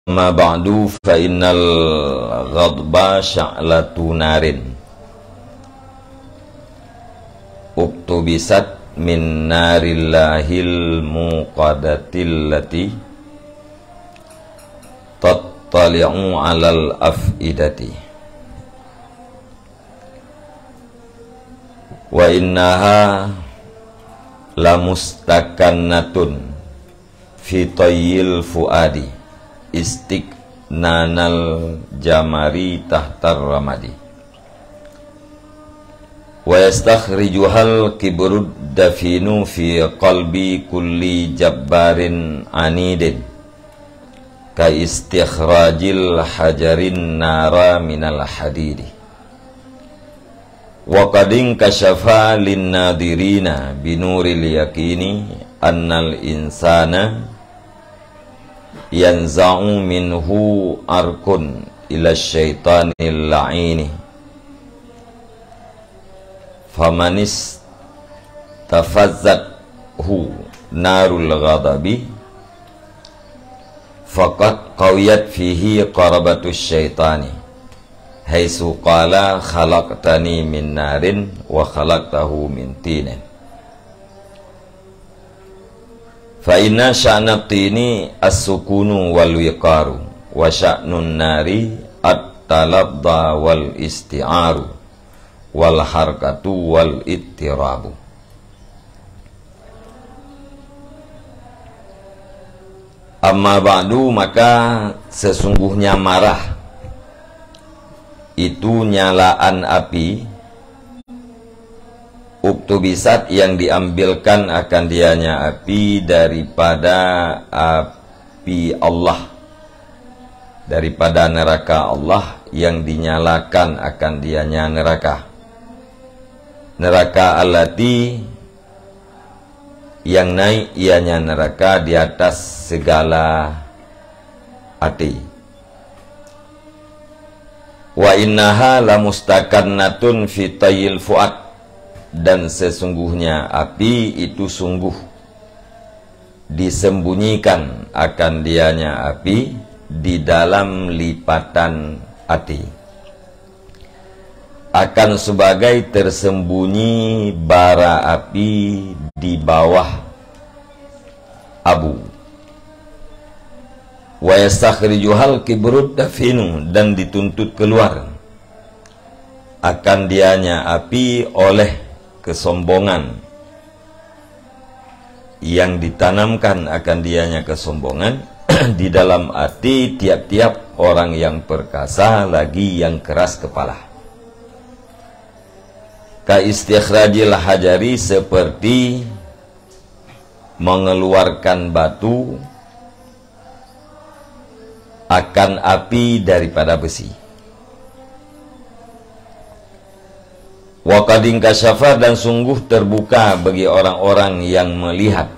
Amma ba'du fa innal ghadba sya'latu narin uktubisat min narillahil muqadatil lati tattali'u alal af'idati wa innaha lamustakannatun fi tayyil fuadi istiqnanal jamari tahtar ramadi wa yastakhrijuhal kibrud dafinu fi qalbi kulli jabbarin anidin ka istikhrajil hajarin nara minal hadidi wa qadin kashafa lin nadirina binuril yakini annal insana yanza'u minhu arkun ila syaitanil la'ini famanis tafazzathu narul ghadabi faqad qawiyat fihi qarabatus syaitani haitsu qala khalaqtani min narin wa khalaqtahu min tinin. Fa inna sya'nat tini as-sukunu wal wiqaru wa sya'nun nari at-talabda wal isti'aru wal harkatu wal ittirabu. Amma ba'du, maka sesungguhnya marah itu nyalaan api uktubisat yang diambilkan akan dianya api daripada api Allah, daripada neraka Allah yang dinyalakan akan dianya neraka allati yang naik ianya neraka di atas segala hati. Wa innaha lamustakannatun fi tayyil fuad, dan sesungguhnya api itu sungguh disembunyikan akan dianya api di dalam lipatan hati, akan sebagai tersembunyi bara api di bawah abu. Wa yastakhrijuhal kibrud dafinu, dan dituntut keluar akan dianya api oleh kesombongan yang ditanamkan akan dianya kesombongan di dalam hati tiap-tiap orang yang perkasa lagi yang keras kepala. Ka istikhrajil hajari, seperti mengeluarkan batu akan api daripada besi. Wa qadin kasyafa, dan sungguh terbuka bagi orang-orang yang melihat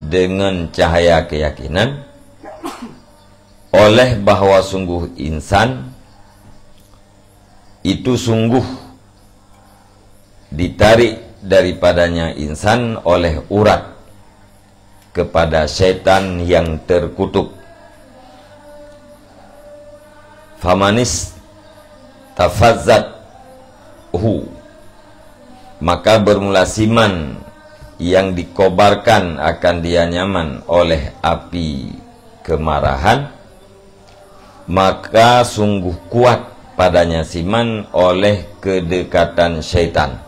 dengan cahaya keyakinan oleh bahwa sungguh insan itu sungguh ditarik daripadanya insan oleh urat kepada setan yang terkutuk. Famanis tafazzathu, maka bermula siman yang dikobarkan akan dia nyaman oleh api kemarahan, maka sungguh kuat padanya siman oleh kedekatan syaitan.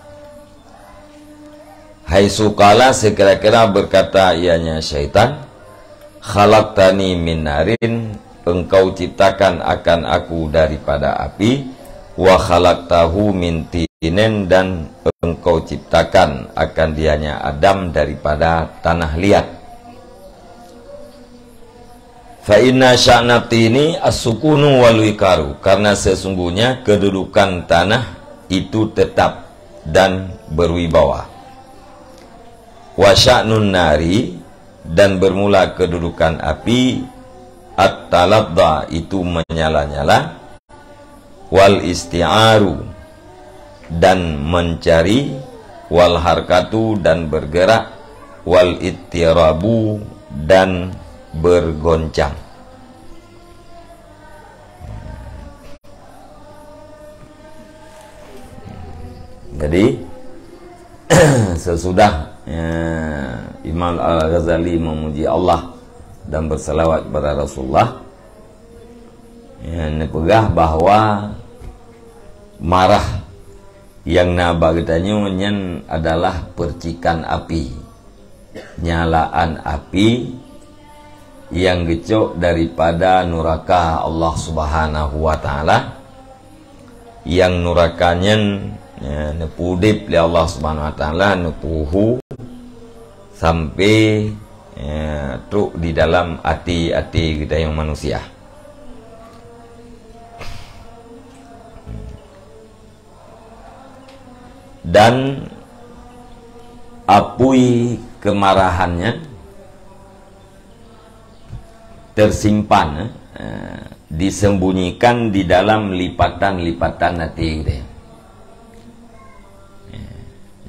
Haitsu qala, sekira-kira berkata ianya syaitan, khalaqtani min narin, engkau ciptakan akan aku daripada api, wa khalaqtahu min tinin, dan engkau ciptakan akan dianya Adam daripada tanah liat. Fa inna sya'nat tini as-sukunu wal wikaru, karena sesungguhnya kedudukan tanah itu tetap dan berwibawa. Wa sya'nun nari, dan bermula kedudukan api, at-talabda, itu menyala-nyala, wal isti'aru, dan mencari, wal harkatu, dan bergerak, wal ittirabu, dan bergoncang. Jadi sesudah Imam Al-Ghazali memuji Allah dan berselawat kepada Rasulullah, nepegah bahwa marah yang nabagtanyo nyen adalah percikan api, nyalaan api yang gecok daripada neraka Allah Subhanahu wa taala, yang nurakanya nepudip li Allah Subhanahu wa taala, nepuhu sampai truk di dalam hati-hati kita yang manusia. Dan apui kemarahannya tersimpan, disembunyikan di dalam lipatan-lipatan hati kita.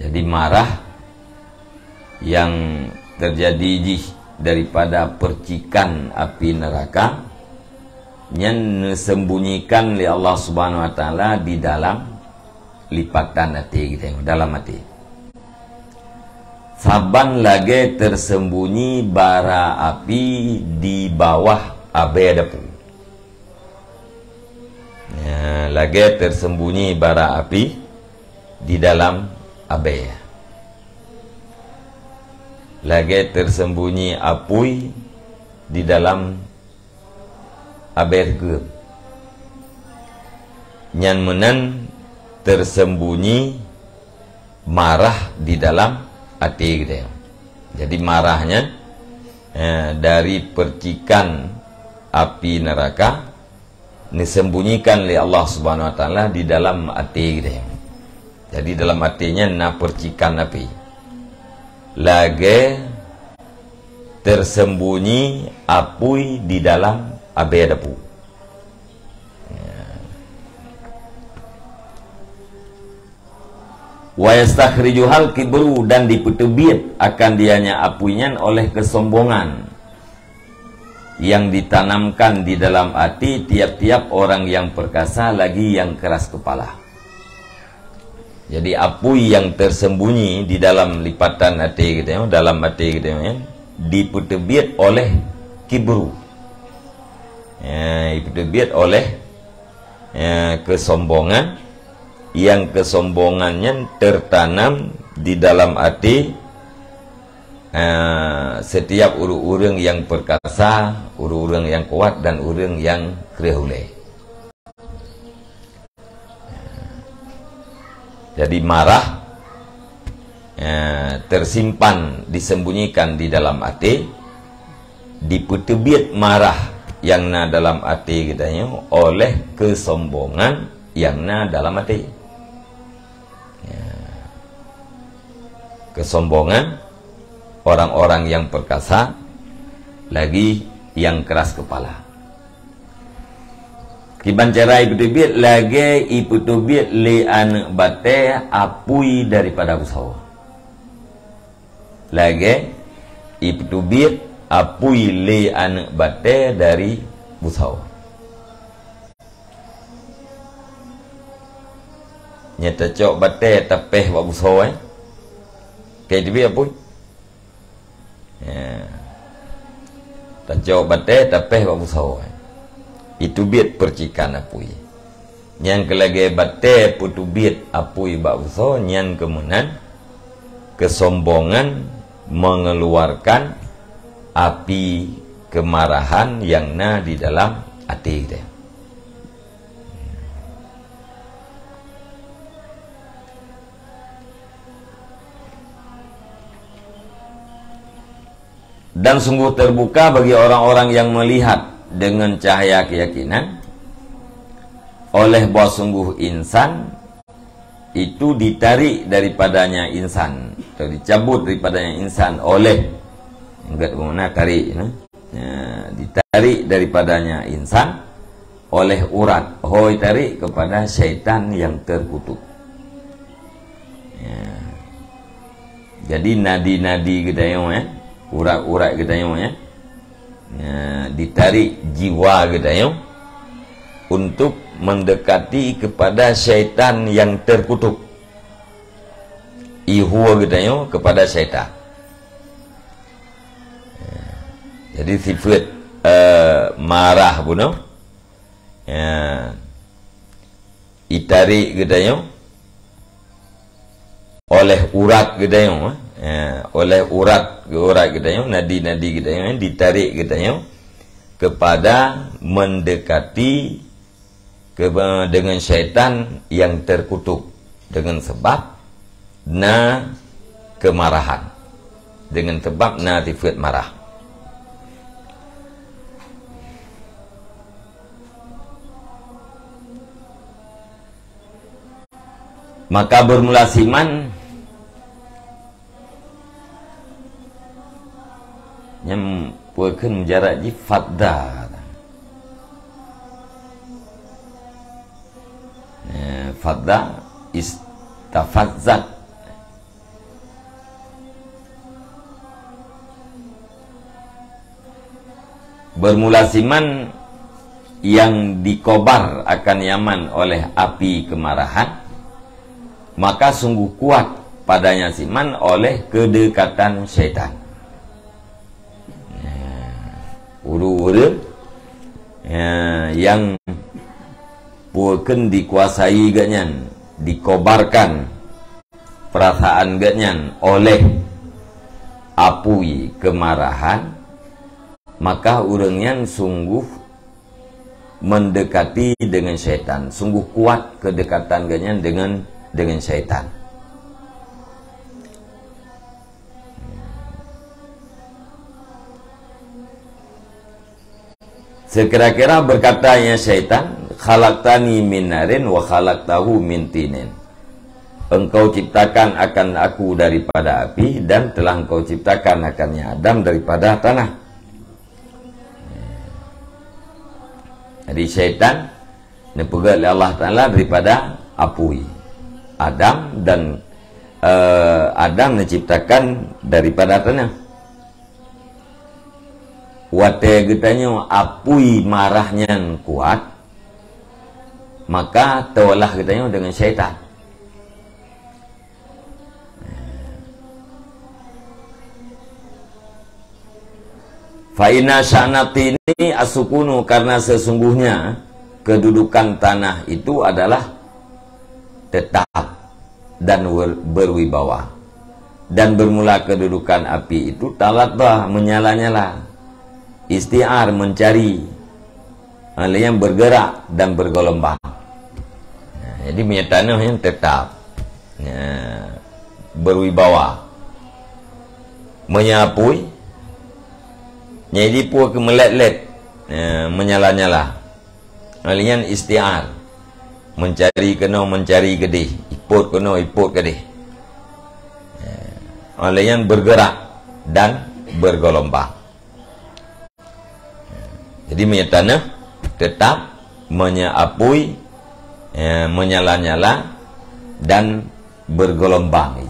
Jadi marah yang terjadi daripada percikan api neraka yang disembunyikan oleh Allah Subhanahu wa taala di dalam lipatan hati kita, dalam hati. Saban lagi tersembunyi bara api di bawah abe depu. Lagi tersembunyi bara api di dalam abe. Lagi tersembunyi apui di dalam aberge. Nyan menen tersembunyi marah di dalam hati kita. Jadi marahnya dari percikan api neraka disembunyikan oleh Allah Subhanahu wa taala di dalam hati kita. Jadi dalam hatinya na percikan api. Lagi tersembunyi apui di dalam abe depu. Wa yastakhrijuhal kibru, dan dipetebit akan dianya apuinya oleh kesombongan yang ditanamkan di dalam hati tiap-tiap orang yang perkasa lagi yang keras kepala. Jadi apui yang tersembunyi di dalam lipatan hati kita, dalam hati kita, dipetebit oleh kibru, dipetebit oleh kesombongan, yang kesombongannya tertanam di dalam hati setiap orang-orang yang perkasa, orang-orang yang kuat, dan orang yang krehule. Jadi marah tersimpan, disembunyikan di dalam hati, dipetebit marah yang na dalam hati kita oleh kesombongan yang na dalam hati. Kesombongan orang-orang yang perkasa lagi yang keras kepala. Kiban cara iputubit lagi iputubit lian bate apui daripada usaha. Lagi iputubit apui lian bate dari usaha. Nyata cok bate tapeh wa usaha. Kayak dia apa? Tak jauh batai tapi bagus hawa. Itu biat percikan apui. Yang kelagi batai putu biat apui bagus hawa. Yang kemudian kesombongan mengeluarkan api kemarahan yang na di dalam hati kita. Dan sungguh terbuka bagi orang-orang yang melihat dengan cahaya keyakinan oleh bahwa sungguh insan itu ditarik daripadanya insan, atau dicabut daripadanya insan oleh enggak mana tarik, ditarik daripadanya insan oleh urat, hoi tarik kepada syaitan yang terkutuk. Jadi nadi-nadi kita yang urat-urat kita yang ditarik jiwa kita yang untuk mendekati kepada syaitan yang terkutuk. ihua katanya kepada syaitan. Jadi sifat marah pun itarik katanya oleh urat katanya, oleh urat katanya, nadi-nadi katanya ditarik katanya kepada mendekati dengan syaitan yang terkutuk dengan sebab kemarahan, dengan sebab sifat marah. Maka bermula siman yang puakeun jarak ji fadda. Fadda istafazzat. Bermula siman yang dikobar akan Yaman oleh api kemarahan, maka sungguh kuat padanya siman oleh kedekatan syaitan. Uru-uru yang puakeun dikuasai ganyan, dikobarkan perasaan ganyan oleh apui kemarahan, maka urangnya sungguh mendekati dengan syaitan, sungguh kuat kedekatan ganyan dengan syaitan. Sekira-kira berkatanya syaitan, khalaqtani min narin wa khalaqtahu min tinin. Engkau ciptakan akan aku daripada api dan telah engkau ciptakan akannya Adam daripada tanah. Jadi syaitan dipegat oleh Allah Ta'ala daripada api. Adam dan Adam diciptakan daripada tanah. Wate getanya apui marahnya kuat, maka tawalah getanya dengan syaitan. Fa'ina sya'nati ini asukunu, karena sesungguhnya kedudukan tanah itu adalah tetap dan berwibawa. Dan bermula kedudukan api itu talatbah, menyala-nyala. Isti'ar, mencari, yang bergerak dan bergelombang. Jadi minyak tanah yang tetap, berwibawa, menyapui, jadi puak melet-let, menyala-nyala. Yang isti'ar, mencari kena mencari gedih, iput kena iput gedih. Yang bergerak dan bergelombang. Jadi minyak tanah tetap menyapui, menyala-nyala dan bergelombang.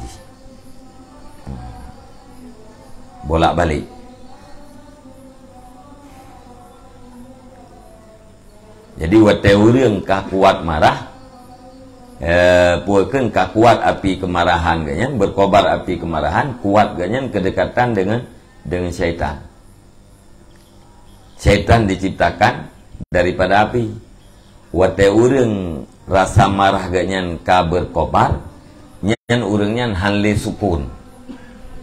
Bolak-balik. Jadi wate urang kah kuat marah, puakeun kah kuat api kemarahan ganyan, berkobar api kemarahan, kuat ganyan kedekatan dengan syaitan. Syaitan diciptakan daripada api. Wate urang rasa marah ganyan ka berkobar, nyan urang nyan hanle sukun.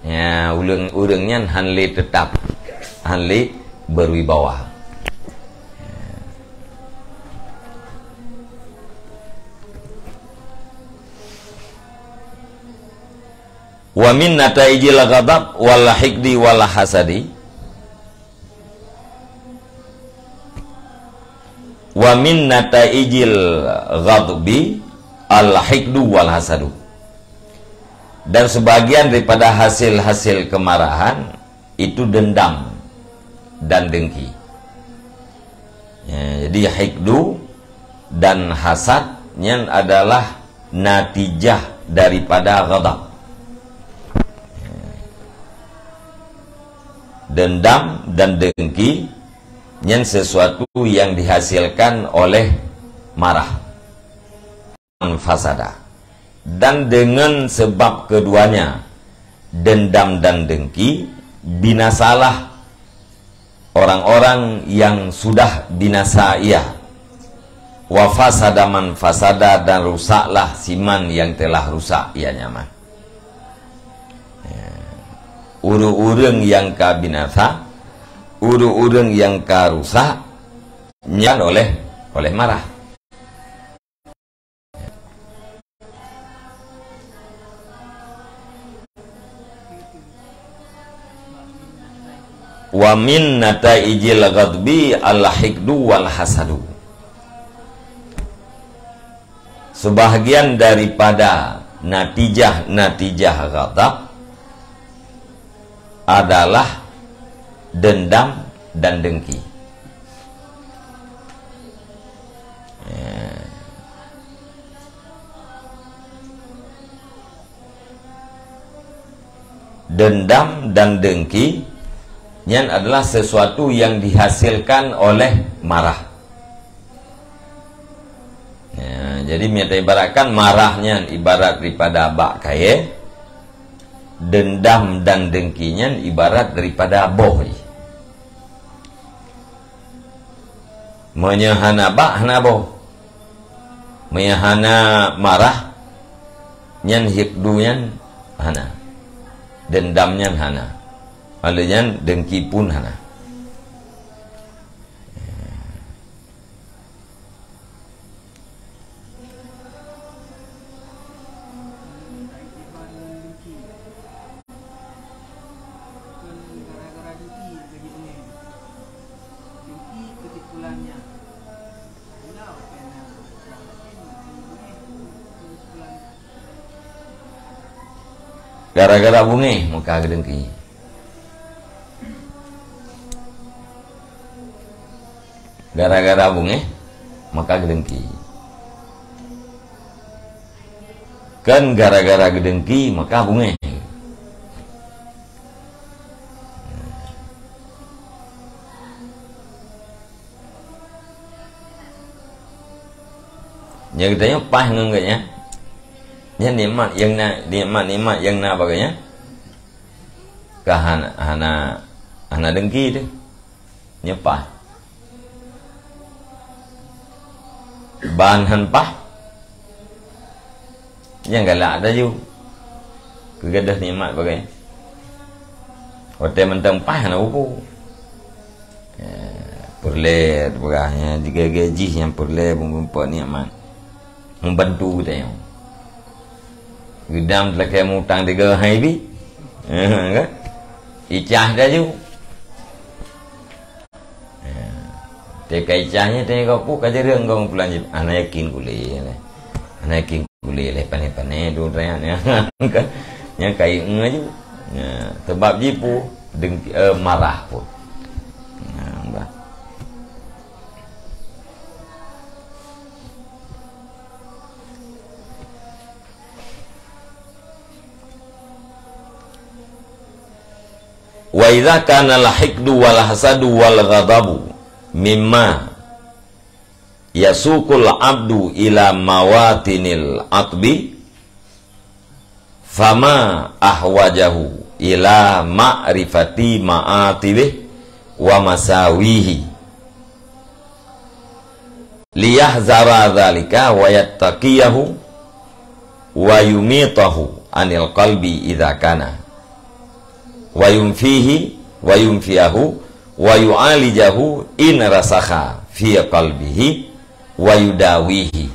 Ya, urang nyan hanle tetap, hanle berwibawa. Wa min nataijil ghadab wal hikdi wal hasadi. Wa min nataijil ghadbi al-hikdu wal hasadu. Dan sebagian daripada hasil-hasil kemarahan itu dendam dan dengki. Ya, jadi hikdu dan hasadnya adalah natijah daripada ghadab. Dendam dan dengki yang sesuatu yang dihasilkan oleh marah, fasada, dan dengan sebab keduanya, dendam dan dengki, binasalah orang-orang yang sudah binasa ia. Wa fasada man fasada, dan rusaklah siman yang telah rusak ia nyaman. Uru-urang yang ka binasa, uru-urang yang ka rusak, nyan oleh marah. Wa min nataijil ghadbi al-hikdu wal hasadu. Sebahagian daripada natijah ghadab adalah dendam dan dengki. Dendam dan dengki yang adalah sesuatu yang dihasilkan oleh marah. Jadi kita ibaratkan marahnya ibarat daripada bak kaya, dendam dan dengkinya ibarat daripada boh. Menyahana bak hana boh, menyahana marah nyan hikdunya hana, dendamnya hana, alanya dengki pun hana. Gara-gara bungi muka gedengki. Gara-gara bungi maka gedengki. Kan gara-gara gedengki maka bungi. Yang katanya pah enggaknya. Yang nikmat yang na bagainya hana dengki tu nyepah bahan hanpah yang galak dah ju kegadah nikmat bagai hotel mentang pah hana upu perle bagahnya jika gaji yang perle bumpa nikmat membantu kita yang gedam telah kaya mutang 3 hari kan? Icah dah ju teka icahnya tanya kau pun kaja reng kau pulang anak yakin boleh anak yakin boleh lah panai-panai tu rayanya kan yang kaya ngaju sebab jipu dengki marah pun wa idza kana al-hikdu wal hasadu wal ghadabu mimma yasukul abdu ila mawatinil atbi fama ahwajahu ila ma'rifati ma'atibih wa masawihi liyahzara dzalika wa yattaqiyahu wa yumitahu anil qalbi idza kana wa yumfihi wa yumfiyahu wa yu'alijahu in rasakha fi qalbihi wa yudawihi.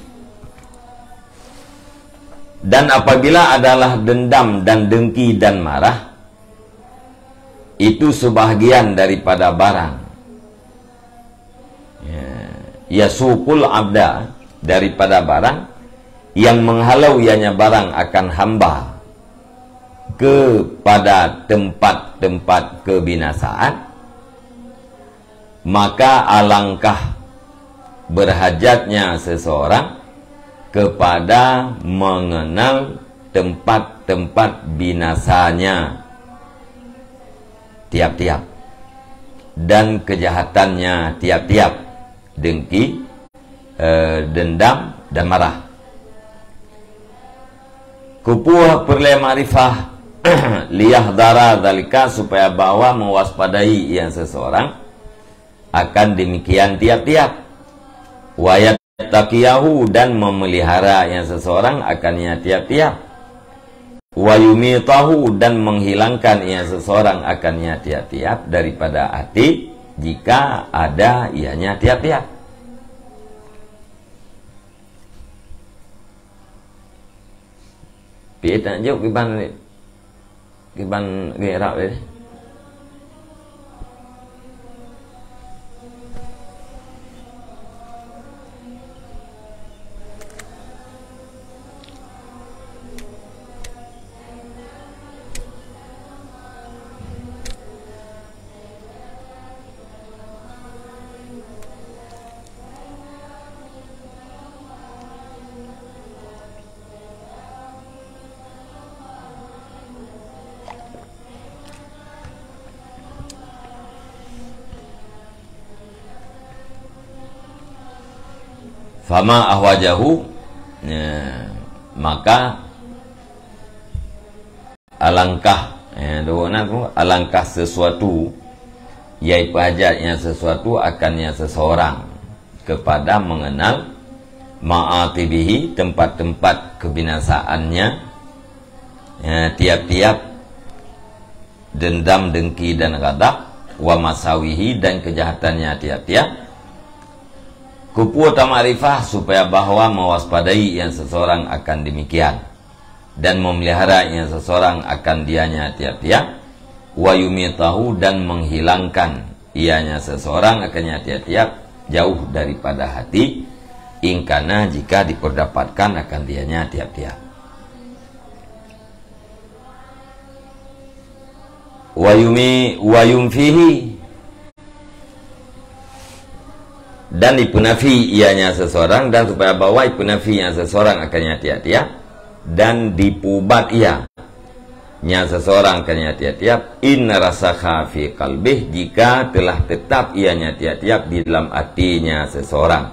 Dan apabila adalah dendam dan dengki dan marah itu sebahagian daripada barang yasukul abda, daripada barang yang menghalau ianya barang akan hamba kepada tempat-tempat kebinasaan, maka alangkah berhajatnya seseorang kepada mengenal tempat-tempat binasanya tiap-tiap dan kejahatannya tiap-tiap, dengki, dendam dan marah. Kupuh perle ma'rifah liyahdara dzalika, supaya bahwa mewaspadai yang seseorang akan demikian tiap-tiap. Wa yattaqiyahu, dan memelihara yang seseorang akannya tiap-tiap. Wa yumitahu, dan menghilangkan yang seseorang akannya tiap-tiap daripada hati jika ada ianya tiap-tiap. Piye tak jauh kiban gerak ni. Fama ahwajahu, maka alangkah alangkah sesuatu, yaitu hajatnya sesuatu akannya seseorang kepada mengenal ma'atibihi, tempat-tempat kebinasaannya, tiap-tiap dendam, dengki dan ghadab, wa masawihi, dan kejahatannya tiap-tiap. Kupuh tamarifah, supaya bahwa mewaspadai yang seseorang akan demikian, dan memelihara yang seseorang akan dianya tiap-tiap. Wa yumitahu, dan menghilangkan ianya seseorang akannya tiap-tiap jauh daripada hati, ingkana, jika diperdapatkan akan dianya tiap-tiap. Wa yumfihi, dan ipunafi ianya seseorang, dan supaya bawa ipunafi yang seseorang akannya tiap-tiap, dan dipubat ia nya seseorang akannya tiap-tiap, in rasakha fi qalbih, jika telah tetap ianya tiap-tiap di dalam hatinya seseorang.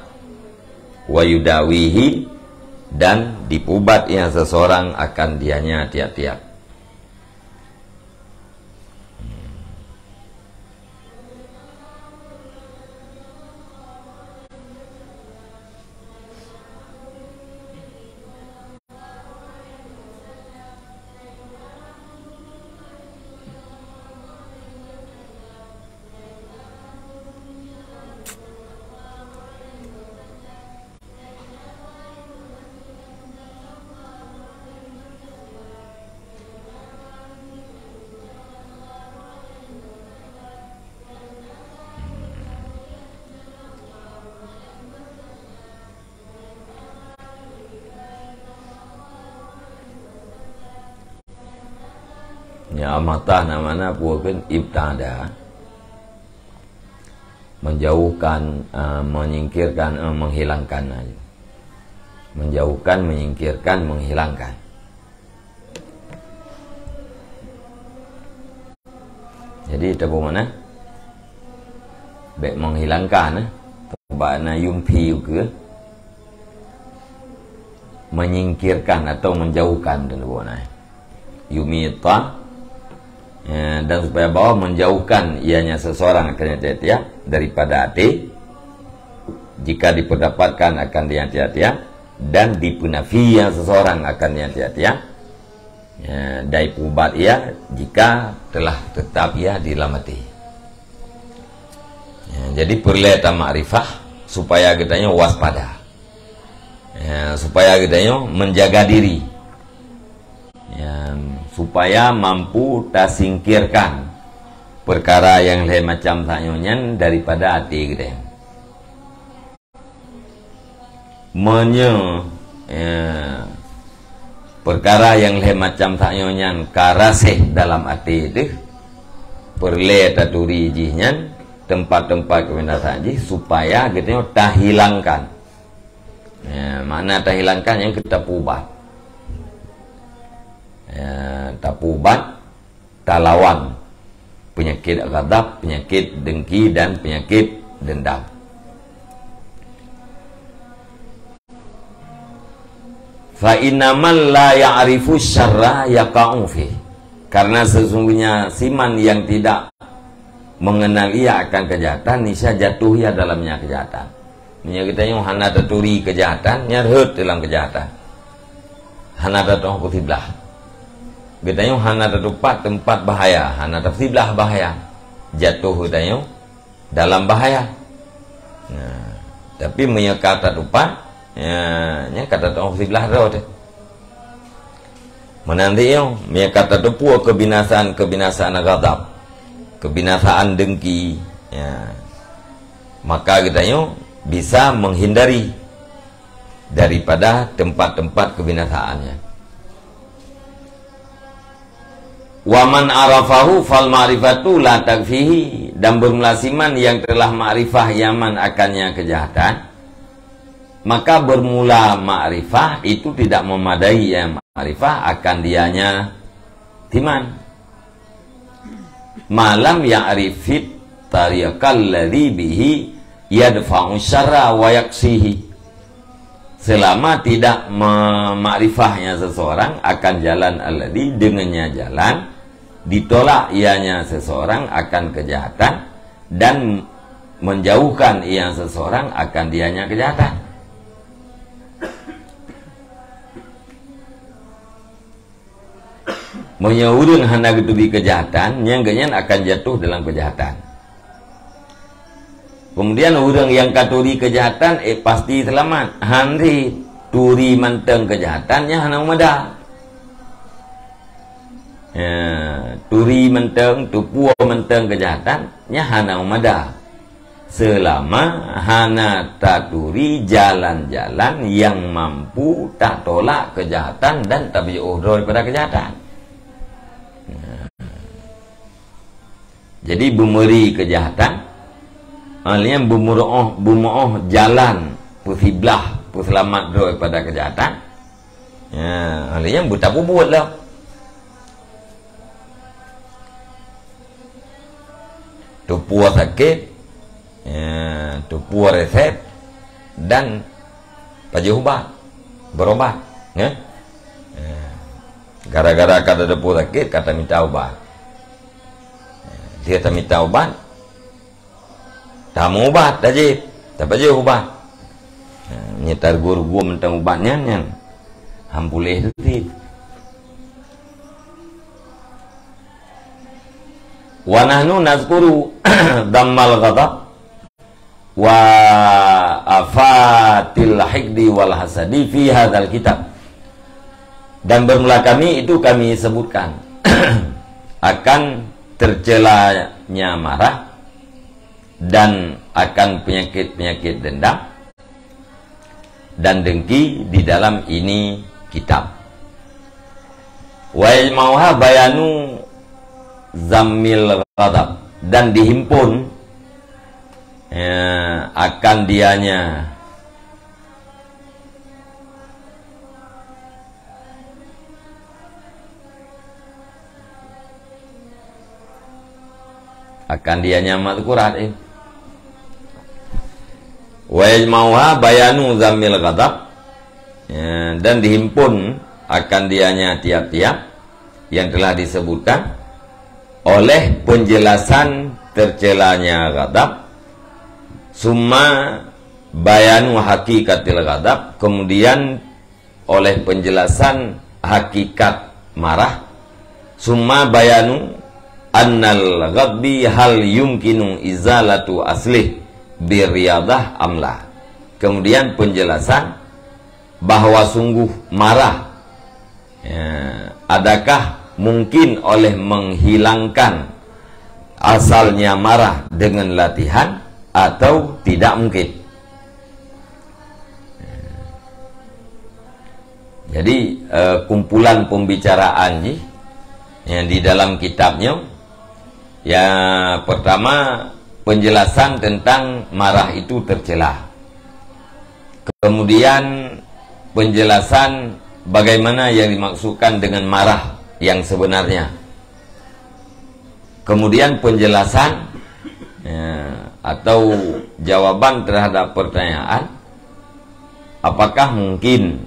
Wa yudawihi, dan dipubat ia seseorang akan dianya tiap-tiap. Ya amatah namanya bukan ibtada, menjauhkan, menyingkirkan, menghilangkan aja. Menjauhkan, menyingkirkan, menghilangkan. Jadi itu mana? Baik menghilangkan, bana yumpi juga, menyingkirkan atau menjauhkan dan mana? Yumita, dan supaya bahwa menjauhkan ianya seseorang akan tiap-tiap daripada hati, jika diperdapatkan akan dia tiap-tiap, dan dipunafi yang seseorang akan dia tiap-tiap, dari pubat ia jika telah tetap ia di dalam hati. Jadi perlu ma'rifah supaya kitanya waspada, supaya kitanya menjaga diri, supaya mampu tak singkirkan perkara yang lain macam tanyonyan daripada hati kita. Perkara yang lain macam tanyonyan karasih dalam hati itu perlu taturi jihnyan tempat-tempat kebinasan ji, supaya kita tak hilangkan. Mana tak hilangkan yang kita pubat. Tapubat, talawan penyakit ghadab, penyakit dengki, dan penyakit dendam. Fa innamal la ya'rifu syarra yaqa'u fi. Karena sesungguhnya siman yang tidak mengenal ia akan kejahatan, niscaya jatuh ia dalamnya kejahatan. Nya kita yang hana taturi kejahatan, nyarhut dalam kejahatan. Hana tatoh kutiblah. Kita yang hana tempat bahaya, hana tafsiblah bahaya. Jatuh kita yang dalam bahaya. Nah, tapi menyekata tupat, nya kata tong kutiblah roh deh. Menanti yang menyekata tupu kebinasaan ghadab. Kebinasaan dengki, ya. Maka kita bisa menghindari daripada tempat-tempat kebinasaannya. Waman arafahu fal ma'rifatu la takfihi. Dan bermulasiman yang telah ma'rifah yaman akannya kejahatan, maka bermula ma'rifah itu tidak memadai ya ma'rifah akan dianya timan. Malam ya'rifit tariqal ladzi bihi yadfa'u syarra wa yaksihi. Selama tidak memakrifahnya seseorang akan jalan alladzi, dengannya jalan ditolak ianya seseorang akan kejahatan dan menjauhkan ia seseorang akan dianya kejahatan. Menyahurun hendak ketubi kejahatan, yang genyan akan jatuh dalam kejahatan. Kemudian orang yang katuri kejahatan, pasti selamat. Handri turi menteng kejahatannya hanang mada. Turi menteng, tupua menteng kejahatannya hanang mada. Selama hana taturi jalan-jalan yang mampu tak tolak kejahatan dan tak berjauh daripada kejahatan. Jadi bumeri kejahatan, alian bumuroh jalan pusiblah puselamat daripada kejahatan. Ya, alian buta buat lah. Tupua sakit, ya, tupua resep dan pajubat berobat, ya. Gara-gara kata tupua sakit, kata minta obat. Dia tak minta obat, tak mau obat aja, tak aja obat. Nyetar guru mentang obatnya yang hampulih itu sih. Wa nahnu nazkuru dammal ghadab wa afatil hikdi wal hasadi fi hadzal kitab. Dan bermula kami itu kami sebutkan akan tercelanya marah dan akan penyakit-penyakit dendam dan dengki di dalam ini kitab. Wa yajma'uha bayanu zammil ghadab, dan dihimpun akan dianya madzurat wa yajma'uha bayanu zammil ghadab, dan dihimpun akan dianya tiap-tiap yang telah disebutkan oleh penjelasan tercelanya ghadab, summa bayanu hakikatil ghadab, kemudian oleh penjelasan hakikat marah, summa bayanu annal ghadbi hal yumkinu izalatu aslih birriyadah amlah, kemudian penjelasan bahwa sungguh marah, adakah mungkin oleh menghilangkan asalnya marah dengan latihan atau tidak mungkin. Jadi kumpulan pembicaraan yang di dalam kitabnya, ya pertama penjelasan tentang marah itu tercela, kemudian penjelasan bagaimana yang dimaksudkan dengan marah yang sebenarnya, kemudian penjelasan atau jawaban terhadap pertanyaan apakah mungkin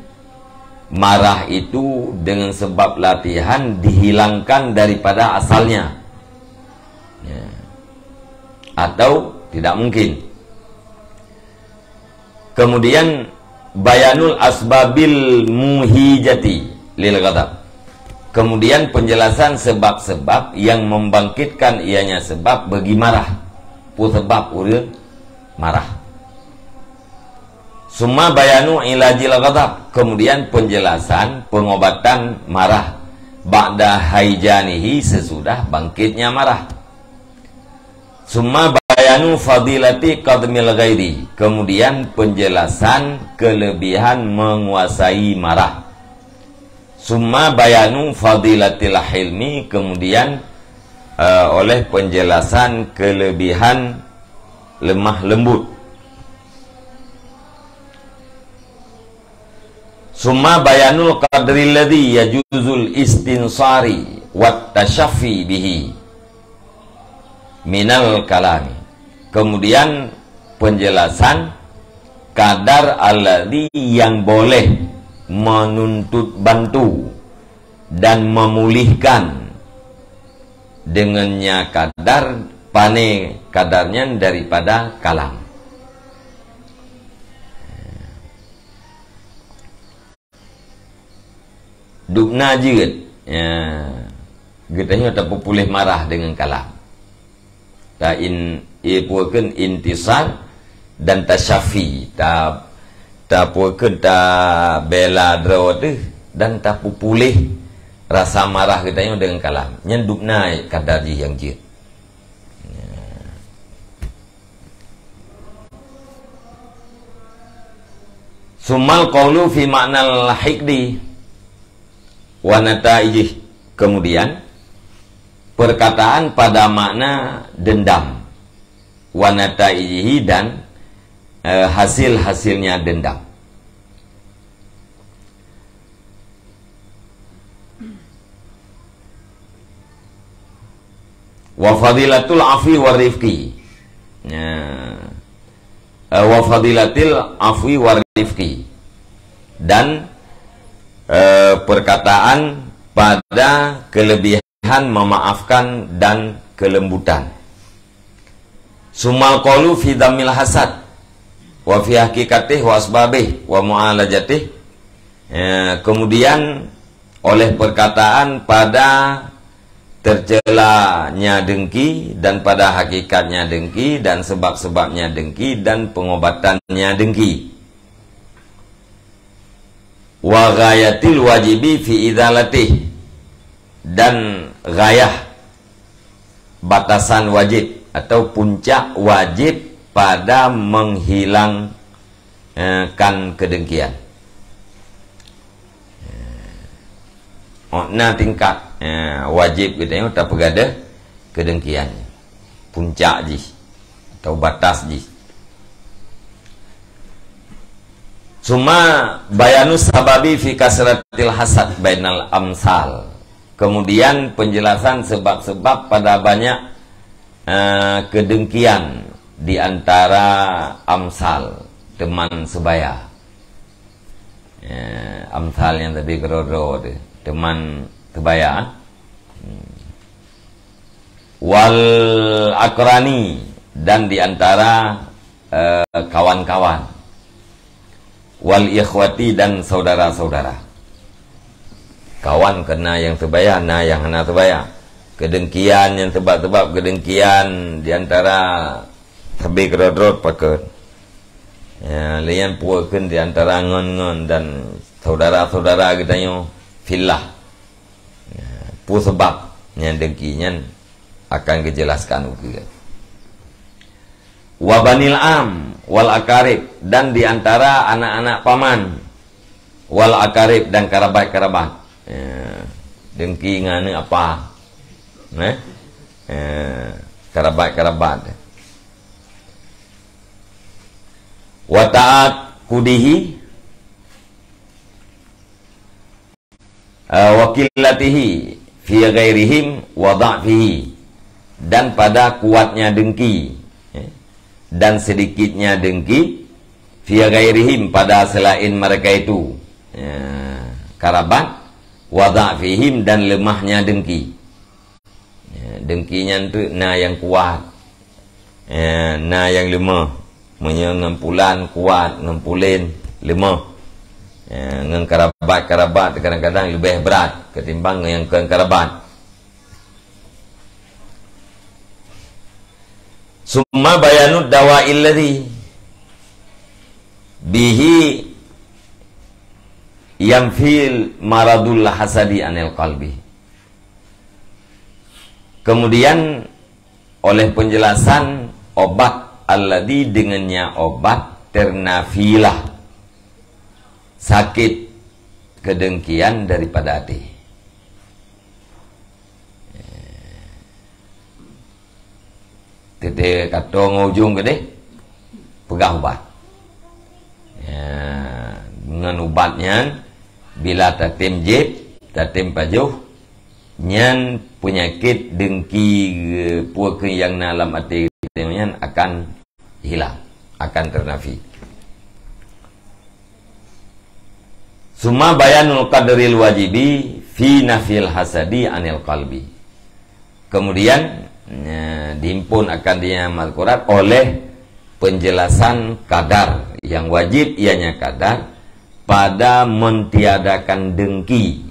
marah itu dengan sebab latihan dihilangkan daripada asalnya, ya. Atau tidak mungkin. Kemudian bayanul asbabil muhijati lil ghadab. Kemudian penjelasan sebab-sebab yang membangkitkan ianya sebab bagi marah. Pu sebab urang marah. Summa bayanu ilajil ghadab. Kemudian penjelasan pengobatan marah. Ba'da haijanihi, sesudah bangkitnya marah. Summa bayanu fadilati qadmil ghairi. Kemudian penjelasan kelebihan menguasai marah. Summa bayanu fadilatil hilmi. Kemudian oleh penjelasan kelebihan lemah lembut. Summa bayanul qadri alladhi yajuzul istinsari wat tashaffi bihi minal kalami. Kemudian penjelasan kadar alladhi yang boleh menuntut bantu dan memulihkan dengannya kadar pane kadarnya daripada kalam. Dukna jeut, ya, getahnya tak pulih marah dengan kalam. Ta puakeun intisar dan tasyafi, ta puakeun ta bela drawat dan ta pulih rasa marah getahnya dengan kalam. Nyen dukna kadar yang jeut. Sumal qawlu fi ma'nal hikdi wa nataijih. Kemudian perkataan pada makna dendam, wa nataijihi, dan hasil-hasilnya dendam. Wa fadilatul afwi wa rifqi, wa fadilatil afwi wa rifqi, dan perkataan pada kelebihan memaafkan dan kelembutan. Sumal qalu fi dhammil hasad wa fi haqiqatih wa asbabih wa mu'alajatih. Kemudian oleh perkataan pada tercelanya dengki dan pada hakikatnya dengki dan sebab-sebabnya dengki dan pengobatannya dengki. Wa ghayatil wajibi fi idzalatih, dan gayah batasan wajib atau puncak wajib pada menghilangkan kedengkian. Nah tingkat wajib kita tak pegada kedengkian, puncak ji atau batas ji. Suma bayanus sababi fi kasratil hasad bainal amsal. Kemudian penjelasan sebab-sebab pada banyak kedengkian di antara amsal, teman sebaya. Amsal yang tadi kerodo, teman sebaya. Wal akrani, dan di antara kawan-kawan. Wal ikhwati, dan saudara-saudara. Kawan kena yang sebaya, nah yang hana sebaya. Kedengkian yang sebab-sebab kedengkian di antara habis kerodrot pakai. Ya, lian puakeun di antara ngon-ngon dan saudara-saudara kita yo fillah. Ya, pu sebab yang dengkinya akan dijelaskan juga. Wabanil am wal akarib, dan diantara anak-anak paman, wal akarib, dan kerabat-kerabat. Dengki ngane apa? Kerabat-kerabat. Wa ta'at kudihi wa qillatihi fi ghairihim wa dha'fihi, dan pada kuatnya dengki dan sedikitnya dengki fi ghairihim, pada selain mereka itu. karabat, wa dha'fihim, dan lemahnya dengki. Dengkinya itu na yang kuat, na yang lemah. Mengempulan kuat, ngempulin lemah. Dengan karabat kadang-kadang lebih berat ketimbang yang kerabat. Summa bayanud dawa'il ladzi bihi yamfil maradul hasadi anil qalbi. Kemudian oleh penjelasan obat alladzi, dengannya obat ternafilah sakit kedengkian daripada hati. Tete kata ngujung gede pegang obat. Dengan ubatnya bila tatim jib, tatim pajuh, nyan penyakit dengki puaka yang dalam hati nyan akan hilang, akan ternafi. Summa bayanul qadril wajibi fi nafil hasadi anil qalbi. Kemudian dihimpun akan dia Al-Quran oleh penjelasan kadar yang wajib, ianya kadar pada mentiadakan dengki,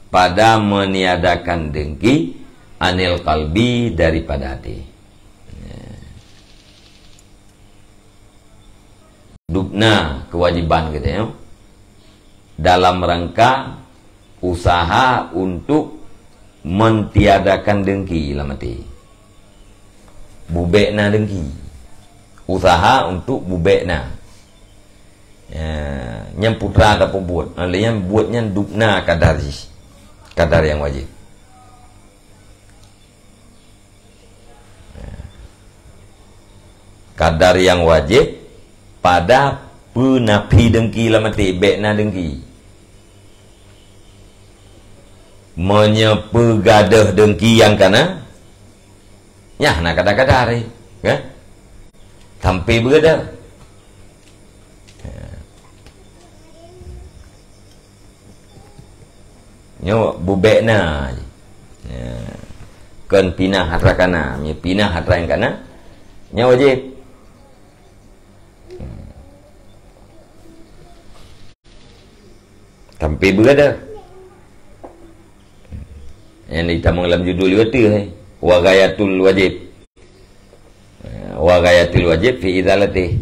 pada meniadakan dengki anil qalbi, daripada hati. Dubna kewajiban kita ya, dalam rangka usaha untuk mentiadakan dengki dalam hati. Bubekna dengki, usaha untuk bubekna. Yang putra ataupun buat, yang buatnya dubna kadar yang wajib. Kadar yang wajib pada penapi dengki dalam hati, bekna dengki. Menyepegadah dengki yang kana nyah nak kadar-kadar ya, sampai berada nyo bubekna kan pinah hatra kana, pinah hatra yang kana nya wajib. Sampai berada yang ditambah dalam judul kata wa ghayatul wajib, wa ghayatul wajib fi idzalatih,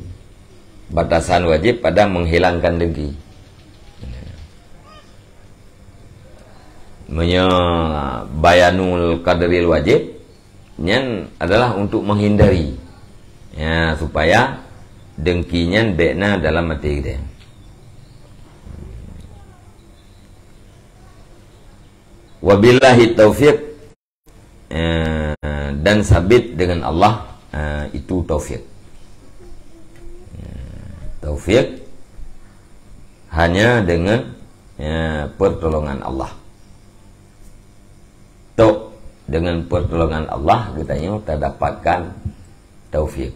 batasan wajib pada menghilangkan dengki. Bayanul qadril wajib nyan adalah untuk menghindari ya, supaya dengkinya bekna dalam hati kita. Wabillahi taufiq, dan sabit dengan Allah itu taufik. Taufik hanya dengan pertolongan Allah. Tok dengan pertolongan Allah kita dapatkan taufik.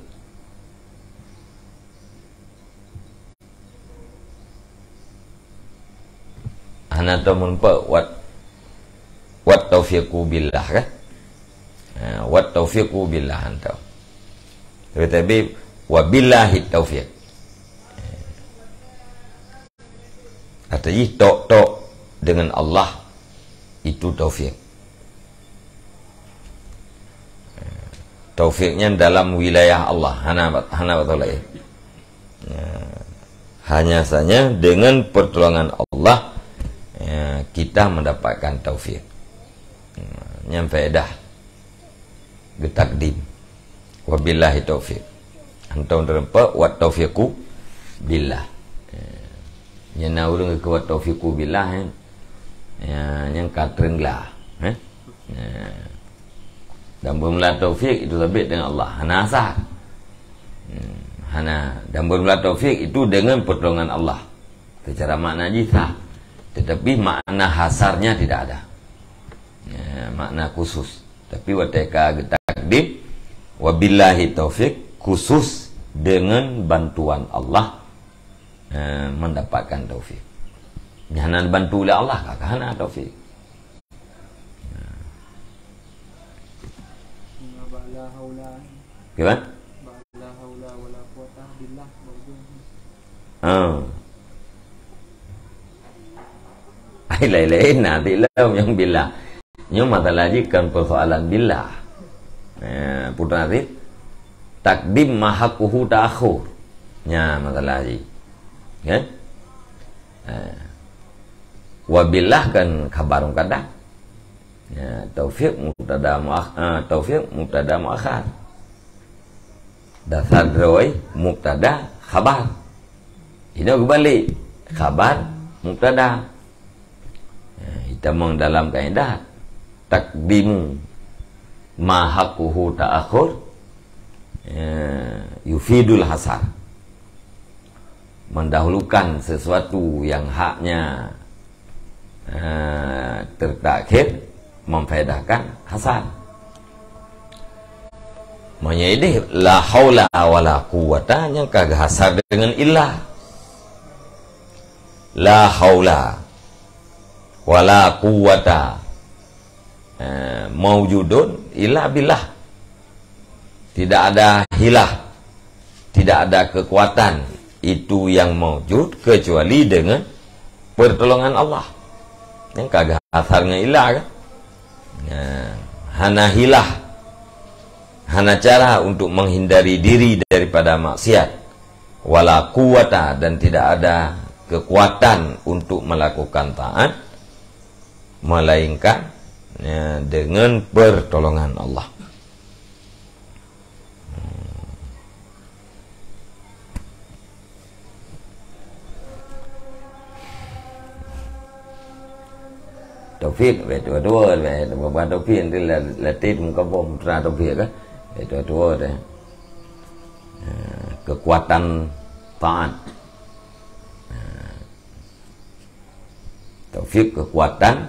Ana tamun pa wat taufiqu billah kan? Wat taufiqu billah anta. Tetapi wabillahi taufiq. Artinya tok dengan Allah itu taufik. Taufiknya dalam wilayah Allah. Hana betul ya. Hanya saja dengan pertolongan Allah kita mendapatkan taufik. Yang faedah getakdim wabillahi taufik. Antum terempa wat taufiqu billah. Yang naurung ke wat taufiqu billah yang katrenglah dan bermula taufik itu lebih dengan Allah. Hana asal dan bermula taufik itu dengan pertolongan Allah. Secara makna jisa, tetapi makna hasarnya tidak ada. Makna khusus. Tapi wateka takdim wabillahi taufik, khusus dengan bantuan Allah mendapatkan taufik. Hana dibantu oleh Allah kakak hana taufik. Gimana? Lain-lain nanti lah yang billah. Yang masalah kan persoalan billah. Putra nanti takdim mahakuhu ta'akhur. Ya masalah lagi. Kan? Wabillah kan kabar kadang. Ya, taufik mubtada muakhar. Dasar drawai mubtada khabar. Ini kembali khabar mubtada. Kita meng dalam kaidah takdimu ma haquhu ta'akhur yufidul hasar. Mendahulukan sesuatu yang haknya tertakhir memfaedahkan hasar. Maknanya ini la haula wala quwata yang kagak hasar dengan illah. La haula wala quwata maujudun illa billah. Tidak ada hilah, tidak ada kekuatan itu yang maujud kecuali dengan pertolongan Allah. Yang kagak asarnya ilah kan? Hana hilah, hana cara untuk menghindari diri daripada maksiat, wala quwata, dan tidak ada kekuatan untuk melakukan taat melainkan dengan pertolongan Allah. Taufik về tua về qua taufik thì là tin có vòng ra taufik á, về tua đấy kekuatan taat, taufik kekuatan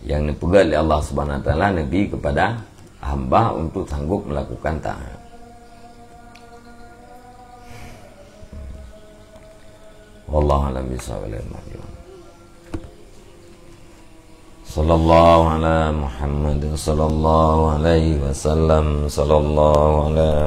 yang dipegang oleh Allah Subhanahu Wa Taala Nabi kepada hamba untuk sanggup melakukan taat. Wallahu a'lam bishawab. Sallallahu ala Muhammad sallallahu alaihi wasallam sallallahu ala